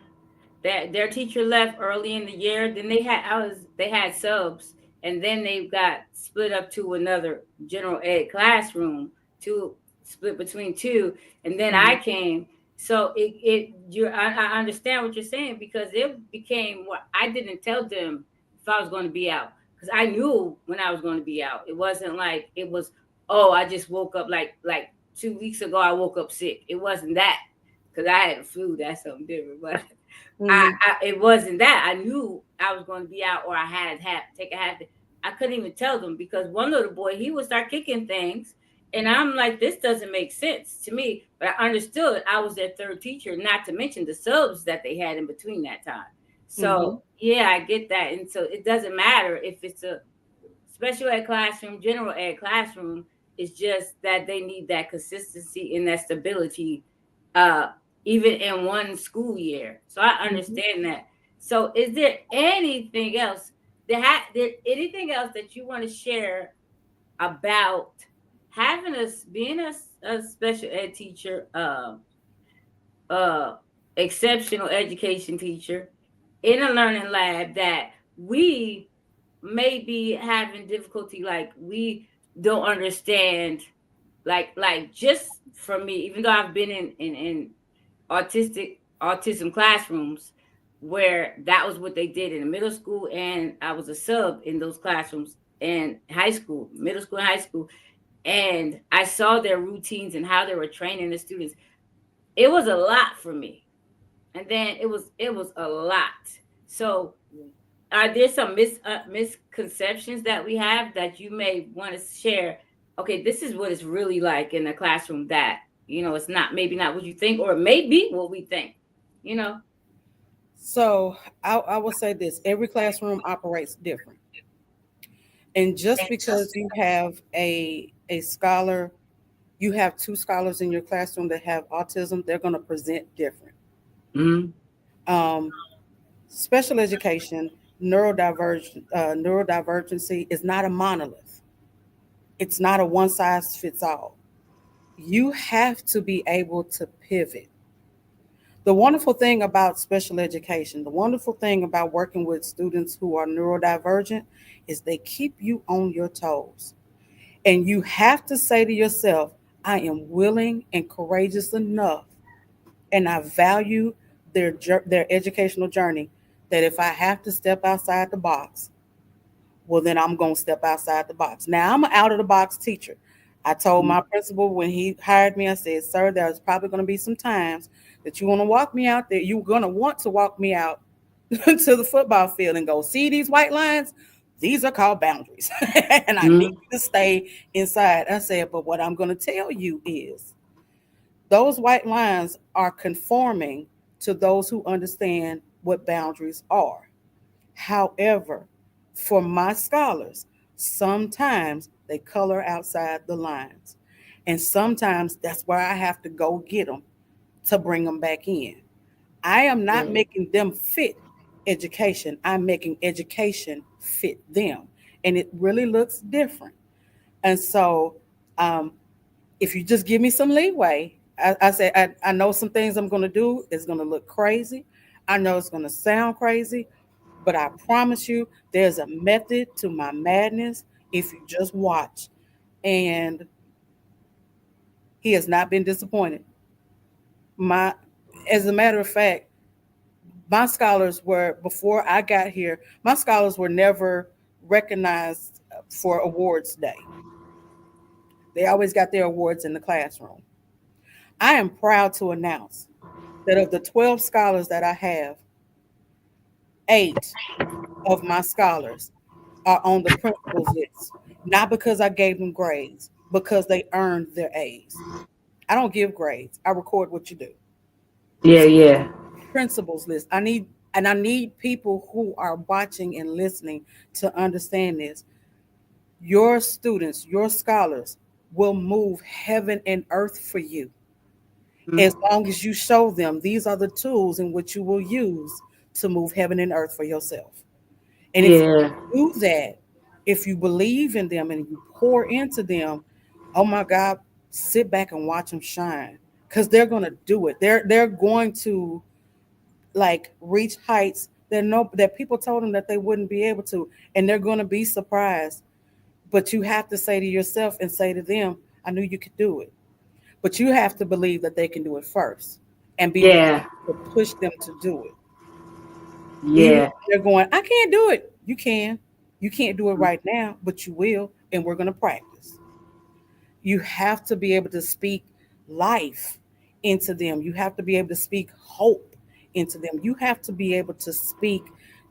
That their teacher left early in the year. Then they had subs, and then they got split up to another general ed classroom, to split between two, and then Mhm, I came. So I understand what you're saying, because it became what I didn't tell them if I was going to be out, because I knew when I was going to be out. It wasn't like it was, oh, I just woke up like 2 weeks ago I woke up sick. It wasn't that, because I had a flu. That's something different, but mhm, it wasn't that. I knew I was going to be out, or I had take a half day. I couldn't even tell them, because one little boy, he would start kicking things, and I'm like, this doesn't make sense to me. But I understood I was their third teacher, not to mention the subs that they had in between that time. mhm, So yeah, I get that, and so it doesn't matter if it's a special ed classroom, general ed classroom. It's just that they need that consistency and that stability, uh, even in one school year. So I mhm. understand that. So is there anything else? There anything else that you want to share about having us being a special ed teacher, uh, exceptional education teacher in a learning lab, that we may be having difficulty, like we don't understand, like just for me, even though I've been in autism classrooms, where that was what they did in the middle school, and I was a sub in those classrooms in high school, middle school and high school, and I saw their routines and how they were training the students. It was a lot for me, and then it was a lot. So are there some misconceptions that we have that you may want to share? Okay, this is what it's really like in the classroom, that it's not, maybe not what you think, or maybe what we think you know So I will say this: every classroom operates different, and just because you have a scholar, you have two scholars in your classroom that have autism, they're going to present different. Mm-hmm. Um, Special education, neurodivergency is not a monolith. It's not a one size fits all. You have to be able to pivot. The wonderful thing about special education, the wonderful thing about working with students who are neurodivergent, is they keep you on your toes. And you have to say to yourself, I am willing and courageous enough, and I value their educational journey, that if I have to step outside the box, well, then I'm going to step outside the box. Now, I'm an out of the box teacher. I told my principal when he hired me, I said, sir, there's probably going to be some times that you want to walk me out there. You're going to want to walk me out to the football field and go, see these white lines? These are called boundaries. And I need Mm-hmm. you to stay inside. I said, but what I'm going to tell you is those white lines are conforming to those who understand what boundaries are. However, for my scholars, sometimes they color outside the lines. And sometimes that's where I have to go get them to bring them back in. I am not Yeah. making them fit education, I'm making education fit them. And it really looks different. And so, um, if you just give me some leeway, I say, I know some things I'm going to do is going to look crazy. I know it's going to sound crazy, but I promise you, there's a method to my madness if you just watch. And he has not been disappointed. My, as a matter of fact, my scholars were, before I got here, my scholars were never recognized for awards day. They always got their awards in the classroom. I am proud to announce that of the 12 scholars that I have, 8 of my scholars are on the principal's list. Not because I gave them grades, because they earned their A's. I don't give grades. I record what you do. Yeah, So yeah. principal's list. I need people who are watching and listening to understand this. Your students, your scholars will move heaven and earth for you, as Mm-hmm. long as you show them these are the tools in which you will use to move heaven and earth for yourself. And if Yeah. you do that, if you believe in them and you pour into them, Oh my God, sit back and watch them shine because they're going to do it. They're going to like reach heights that no that people told them that they wouldn't be able to, and they're going to be surprised. But you have to say to yourself and say to them, I knew you could do it. But you have to believe that they can do it first and be willing Yeah, to push them to do it. Even if yeah, they're going, I can't do it. You can. You can't do it right now, but you will, and we're going to practice. You have to be able to speak life into them. You have to be able to speak hope into them. You have to be able to speak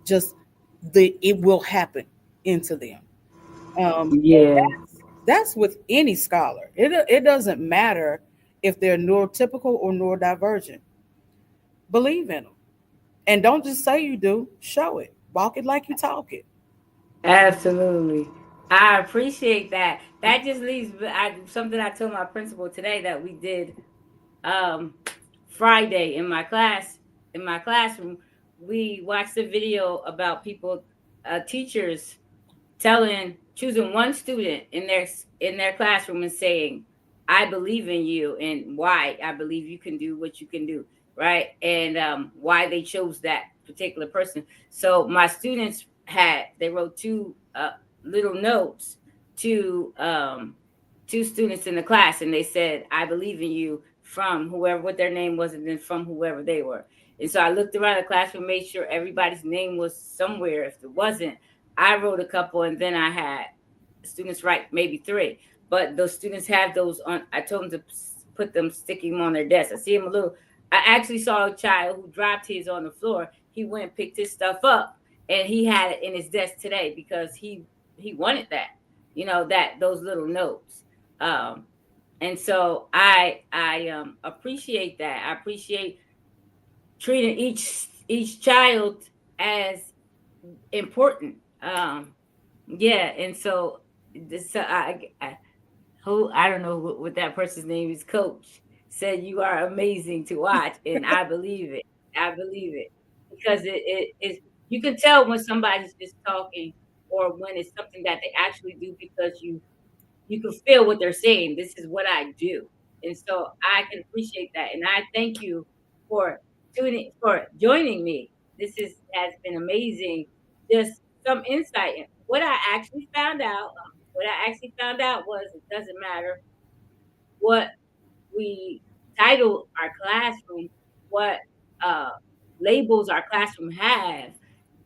just the it will happen into them. And yeah. that's with any scholar. It doesn't matter if they're neurotypical or neurodivergent. Believe in them. And don't just say you do, show it. Walk it like you talk it. Absolutely. I appreciate that. That just leaves something I told my principal today that we did um, Friday in my class, in my classroom. We watched a video about people, teachers choosing one student in their classroom and saying, I believe in you and why I believe you can do what you can do, right? And why they chose that particular person. So my students they wrote two little notes to two students in the class, and they said, I believe in you, from whoever, what their name was, and then from whoever they were. And so I looked around the classroom, made sure everybody's name was somewhere. If it wasn't, I wrote a couple, and then I had students write maybe three. But those students have those on. I told them to put them, sticking them on their desk. I see them a little. I actually saw a child who dropped his on the floor. He went and picked his stuff up, and he had it in his desk today because he wanted that. You know, that those little notes. Um, and so I appreciate that. I appreciate treating each child as important. Yeah, and so this who I don't know what that person's name is. Coach said you are amazing to watch, and I believe it. I believe it because it is. You can tell when somebody's just talking, or when it's something that they actually do, because you can feel what they're saying. This is what I do. And so I can appreciate that. And I thank you for for joining me. This has been amazing. Just some insight. What I actually found out was, it doesn't matter what we title our classroom, what uh, labels our classroom have,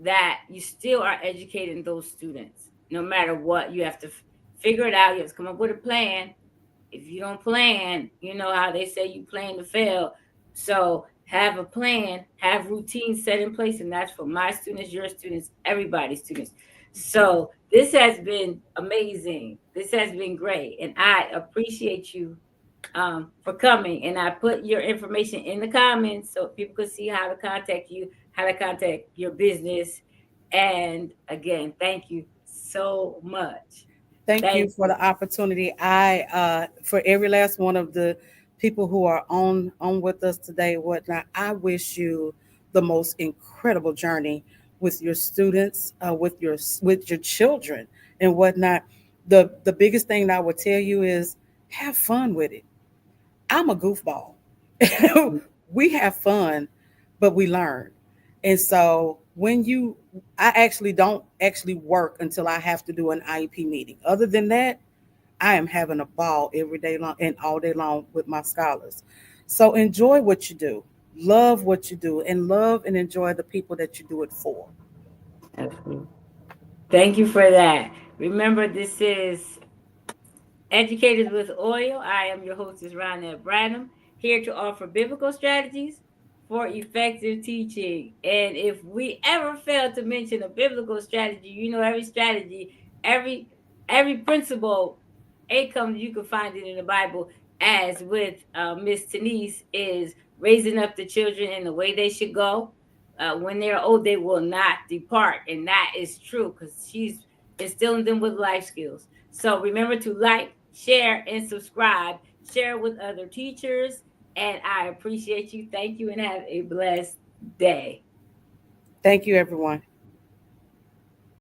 that you still are educating those students. No matter what, you have to figure it out. You have to come up with a plan. If you don't plan, you know how they say you plan to fail. So have a plan, have routines set in place, and that's for my students, your students, everybody's students. So this has been amazing. This has been great, and I appreciate you for coming. And I put your information in the comments so people could see how to contact you, how to contact your business. And again, thank you so much. Thank you Thank for you. the opportunity. I for every last one of the people who are on with us today, whatnot. I wish you the most incredible journey with your students, with your children and whatnot. The biggest thing that I would tell you is have fun with it. I'm a goofball. We have fun, but we learn. And so when you, I actually don't actually work until I have to do an IEP meeting. Other than that, I am having a ball every day long and all day long with my scholars. So enjoy what you do, love what you do, and love and enjoy the people that you do it for. Absolutely. Thank you for that. Remember, this is Educators with Oil. I am your hostess, Ronette Branham, here to offer biblical strategies for effective teaching. And if we ever fail to mention a biblical strategy, you know, every strategy, every every principle, it comes. You can find it in the Bible. As with Miss Teneice, is raising up the children in the way they should go. When they're old, they will not depart, and that is true because she's instilling them with life skills. So remember to like, share, and subscribe. Share with other teachers. And I appreciate you. Thank you, and have a blessed day. Thank you, everyone.